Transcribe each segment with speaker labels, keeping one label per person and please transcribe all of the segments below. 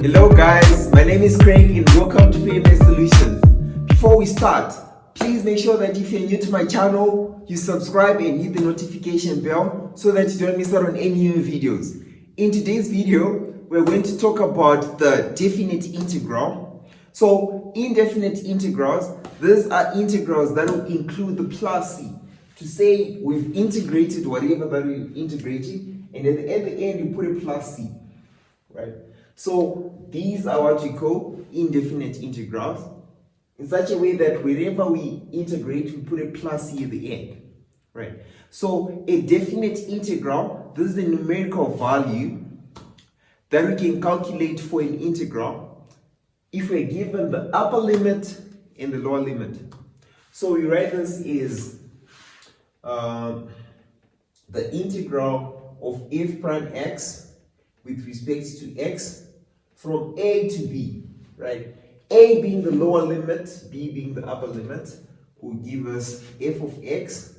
Speaker 1: Hello guys, my name is Craig and welcome to Peri Solutions. Before we start, please make sure that if you're new to my channel, you subscribe and hit the notification bell so that you don't miss out on any new videos. In today's video, we're going to talk about the definite integral. So indefinite integrals, these are integrals that will include the plus c. To say we've integrated whatever that we're integrating, and then at the end you put a plus c, right? So these are what we call indefinite integrals, in such a way that wherever we integrate, we put a plus c at the end, right? So a definite integral, this is the numerical value that we can calculate for an integral if we're given the upper limit and the lower limit. So we write this as the integral of f prime x with respect to x from a to b, right? A being the lower limit, b being the upper limit, will give us f of x,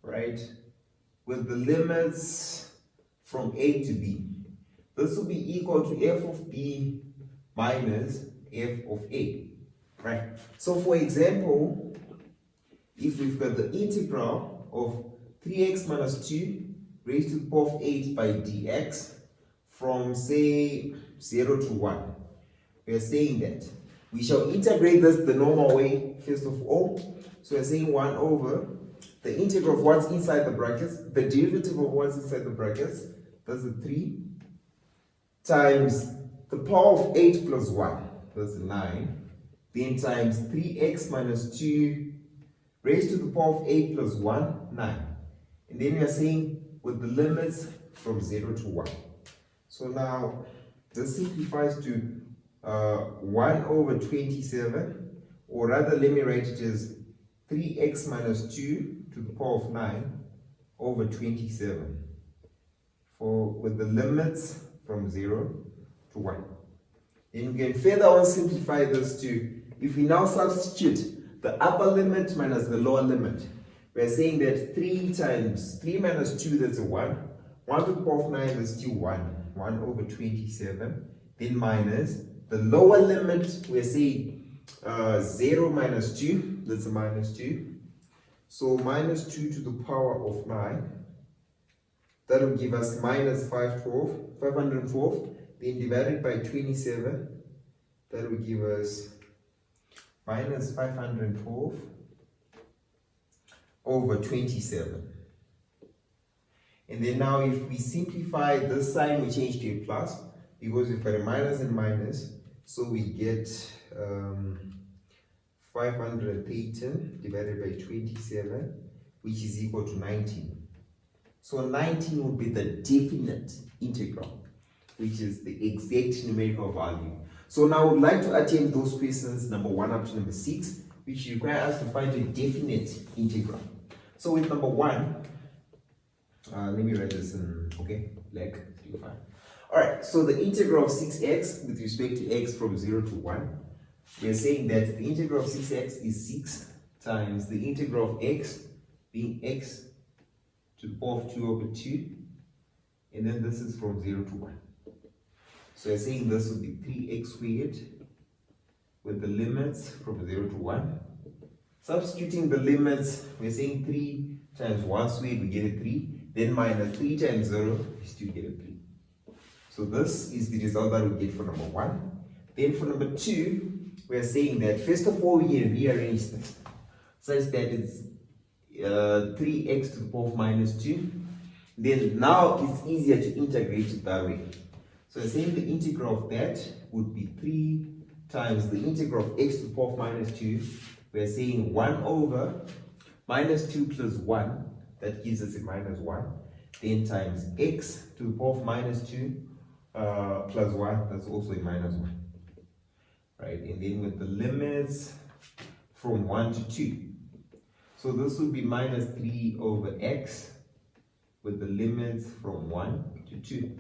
Speaker 1: right, with the limits from a to b. This will be equal to f of b minus f of a, right? So for example, if we've got the integral of 3x minus 2 raised to the power of 8 by dx from, say, 0 to 1, we are saying that we shall integrate this the normal way, first of all. So we're saying 1 over the integral of what's inside the brackets, the derivative of what's inside the brackets, that's the 3, times the power of 8 plus 1, that's 9, then times 3x minus 2 raised to the power of 8 plus 1, 9. And then we are saying with the limits from 0 to 1. So now this simplifies to 1 over 27, or rather let me write it as 3x minus 2 to the power of 9 over 27, with the limits from 0 to 1. Then we can further on simplify this to, if we now substitute the upper limit minus the lower limit, we're saying that 3 times 3 minus 2, that's a 1. 1 to the power of 9 is still 1. 1 over 27. Then minus the lower limit, we're saying 0 minus 2, that's a minus 2. So minus 2 to the power of 9. That will give us minus 512. Then divided by 27. That will give us minus 512 over 27. And then now if we simplify this sign, we change to a plus because we've got a minus and minus. So we get 518 divided by 27, which is equal to 19. So 19 would be the definite integral, which is the exact numerical value. So now I would like to attempt those questions number 1 up to number 6, which require us to find a definite integral. So with number 1, let me write this in, okay, black, still fine. Alright, so the integral of 6x with respect to x from 0 to 1, we are saying that the integral of 6x is 6 times the integral of x being x to the power of 2 over 2, and then this is from 0 to 1. So we're saying this would be 3x squared with the limits from 0 to 1. Substituting the limits, we're saying 3 times 1 squared, we get a 3. Then minus 3 times 0, we still get a 3. So this is the result that we get for number 1. Then for number 2, we're saying that first of all, we can rearrange this such that it's 3x to the power of minus 2. Then now it's easier to integrate it that way. So we're saying the integral of that would be 3 times the integral of x to the power of minus 2. We're saying 1 over minus 2 plus 1, that gives us a minus 1. Then times x to the power of minus 2 plus 1, that's also a minus 1. Right, and then with the limits from 1 to 2. So this would be minus 3 over x with the limits from 1 to 2.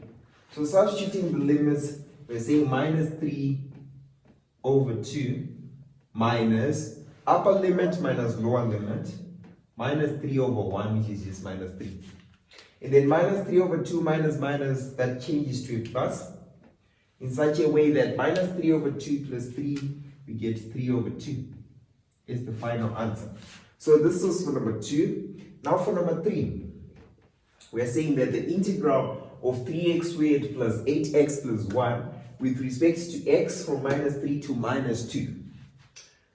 Speaker 1: So substituting the limits, we're saying minus 3 over 2 minus upper limit minus lower limit minus 3 over 1, which is just minus 3. And then minus 3 over 2 minus minus, that changes to a plus. in such a way that minus 3 over 2 plus 3, we get 3 over 2 is the final answer. So this was for number 2. Now for number 3, we are saying that the integral of 3x squared plus 8x plus 1 with respect to x from minus 3 to minus 2.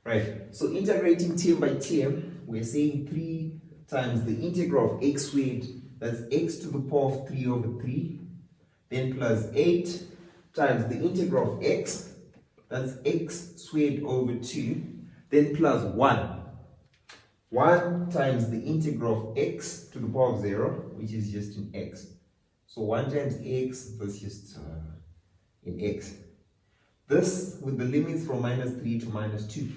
Speaker 1: Right, so integrating term by term, we're saying 3 times the integral of x squared, that's x to the power of 3 over 3, then plus 8 times the integral of x, that's x squared over 2, then plus 1. 1 times the integral of x to the power of 0, which is just in x. So 1 times x, that's just in x. This with the limits from minus 3 to minus 2.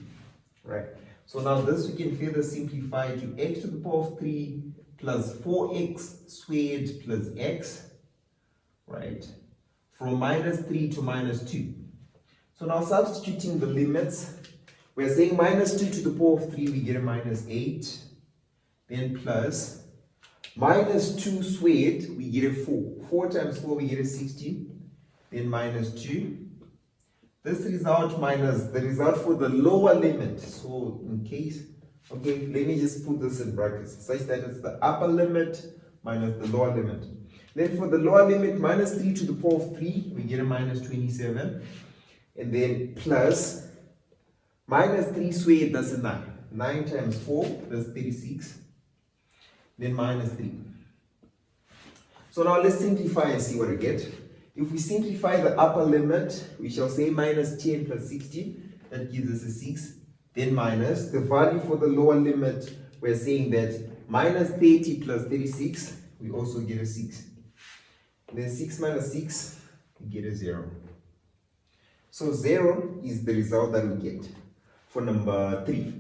Speaker 1: Right. So now this we can further simplify to x to the power of 3 plus 4x squared plus x. Right. From minus 3 to minus 2. So now substituting the limits, we're saying minus 2 to the power of 3, we get a minus 8. Then plus minus 2 squared, we get a 4. 4 times 4, we get a 16. Then minus 2. This result minus the result for the lower limit. So in case, okay, let me just put this in brackets, such that it's the upper limit minus the lower limit. Then for the lower limit, minus 3 to the power of 3, we get a minus 27. And then plus minus 3 squared, that's a 9. 9 times 4, that's 36. Then minus 3. So now let's simplify and see what we get. If we simplify the upper limit, we shall say minus 10 plus 16, that gives us a 6. Then minus the value for the lower limit, we're saying that minus 30 plus 36, we also get a 6. And then 6 minus 6, we get a 0. So 0 is the result that we get for number 3.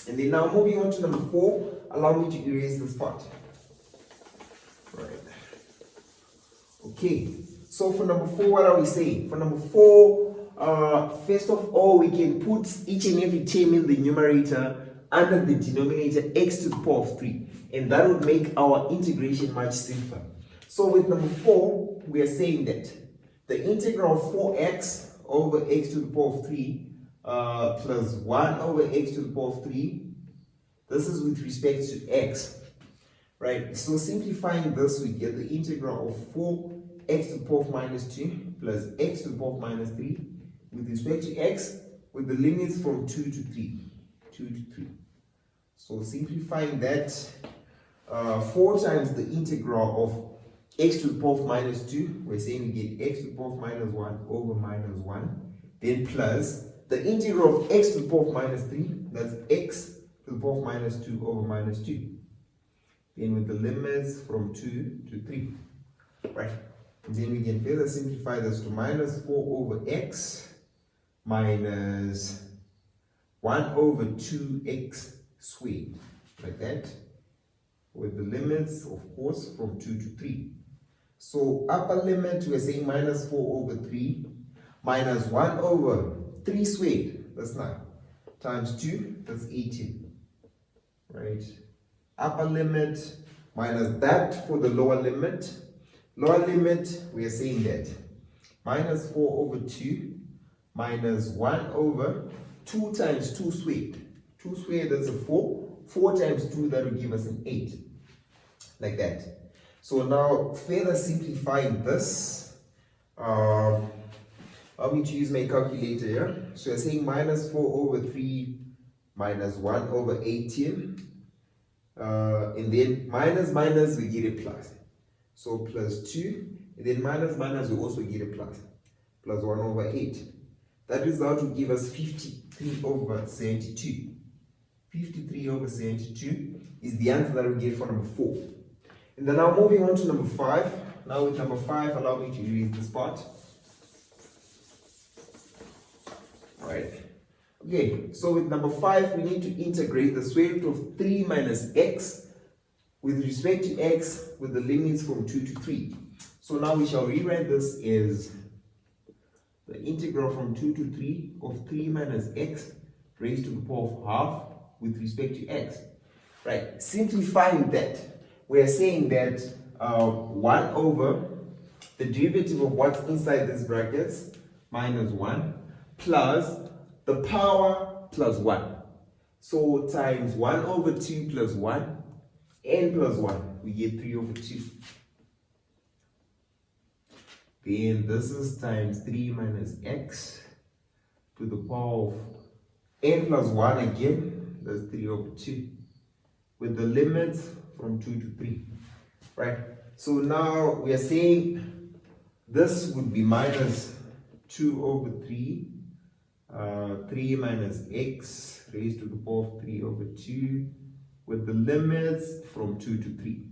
Speaker 1: And then now moving on to number 4, allow me to erase this part. Right. Okay. So for number 4, what are we saying? For number 4, first of all, we can put each and every term in the numerator under the denominator x to the power of 3. And that would make our integration much simpler. So with number 4, we are saying that the integral of 4x over x to the power of 3 plus 1 over x to the power of 3, this is with respect to x. Right? So simplifying this, we get the integral of 4 x to the power of minus 2 plus x to the power of minus 3 with respect to x with the limits from 2 to 3. 2 to 3. So simplifying that, 4 times the integral of x to the power of minus 2, we're saying we get x to the power of minus 1 over minus 1. Then plus the integral of x to the power of minus 3, that's x to the power of minus 2 over minus 2. Then with the limits from 2 to 3. Right. And then we can further simplify this to minus 4 over x minus 1 over 2x squared, like that, with the limits, of course, from 2 to 3. So upper limit, we're saying minus 4 over 3 minus 1 over 3 squared, that's 9, times 2, that's 18, right? Upper limit minus that for the lower limit. Lower limit, we are saying that minus 4 over 2 minus 1 over 2 times 2 squared. 2 squared, that's a 4. 4 times 2, that will give us an 8. Like that. So now, further simplifying this, allow me to use my calculator here. So we're saying minus 4 over 3 minus 1 over 18. And then minus minus, we get a plus. So plus 2, and then minus minus, we also get a plus. Plus 1 over 8. That result will give us 53 over 72. 53 over 72 is the answer that we get for number 4. And then now moving on to number 5. Now with number 5, allow me to erase this part. Alright. Okay, so with number 5, we need to integrate the square root of 3 minus x with respect to x with the limits from 2 to 3. So now we shall rewrite this as the integral from 2 to 3 of 3 minus x raised to the power of half with respect to x. Right, simplifying that, we are saying that 1 over the derivative of what's inside these brackets minus 1 plus the power plus 1. So times 1 over 2 plus 1, n plus 1, we get 3 over 2. Then this is times 3 minus x to the power of n plus 1 again, that's 3 over 2, with the limits from 2 to 3, right? So now we are saying this would be minus 2 over 3, 3 minus x raised to the power of 3 over 2, with the limits from 2 to 3.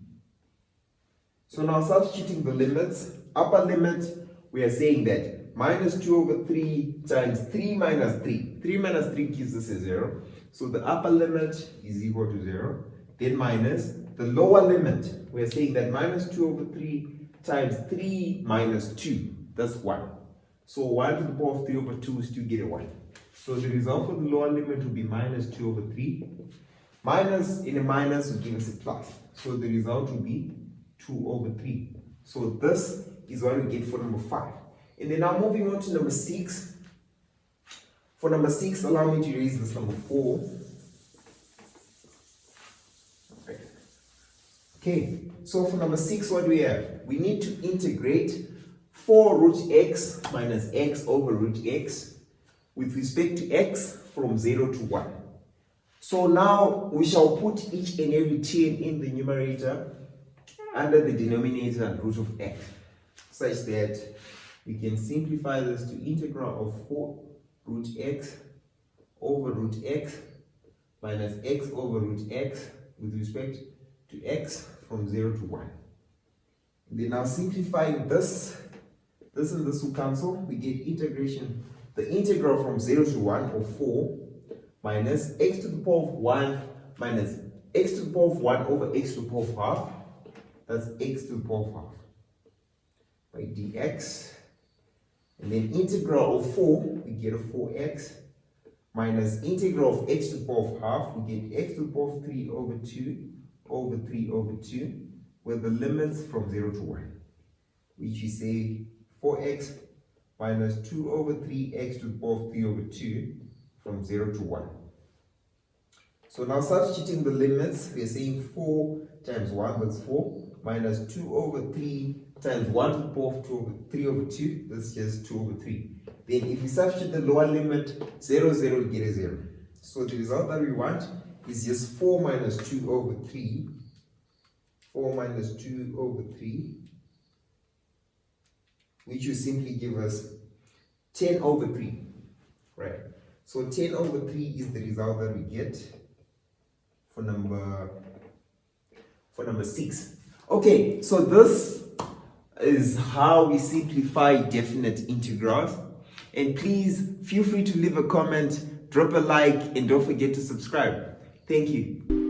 Speaker 1: So now substituting the limits, upper limit, we are saying that minus 2 over 3 times 3 minus 3. 3 minus 3 gives us a 0. So the upper limit is equal to 0. Then minus the lower limit, we are saying that minus 2 over 3 times 3 minus 2, that's 1. So 1 to the power of 3 over 2 is still get a 1. So the result for the lower limit will be minus 2 over 3. Minus in a minus will give us a plus. So the result will be 2 over 3. So this is what we get for number 5. And then now moving on to number 6. For number 6, allow me to raise this number 4. Okay, so for number 6, what do we have? We need to integrate 4 root x minus x over root x with respect to x from 0 to 1. So now we shall put each and every term in the numerator under the denominator and root of x, such that we can simplify this to integral of 4 root x over root x minus x over root x with respect to x from 0 to 1. Then now simplifying this and this will cancel. We get integration, the integral from 0 to 1 of 4 minus x to the power of 1 minus x to the power of 1 over x to the power of half. That's x to the power of half by dx. And then integral of 4, we get a 4x minus integral of x to the power of half, we get x to the power of 3 over 2 over 3 over 2 with the limits from 0 to 1, which we say 4x minus 2 over 3x to the power of 3 over 2 from 0 to 1. So now substituting the limits, we are saying 4 times 1, that's 4, minus 2 over 3 times 1 to the power of 2 over 3 over 2, that's just 2 over 3. Then if we substitute the lower limit, 0, 0 will get a 0. So the result that we want is just 4 minus 2 over 3, 4 minus 2 over 3, which will simply give us 10 over 3, right? So 10 over 3 is the result that we get for number 6. Okay, so this is how we simplify definite integrals. And please feel free to leave a comment, drop a like, and don't forget to subscribe. Thank you.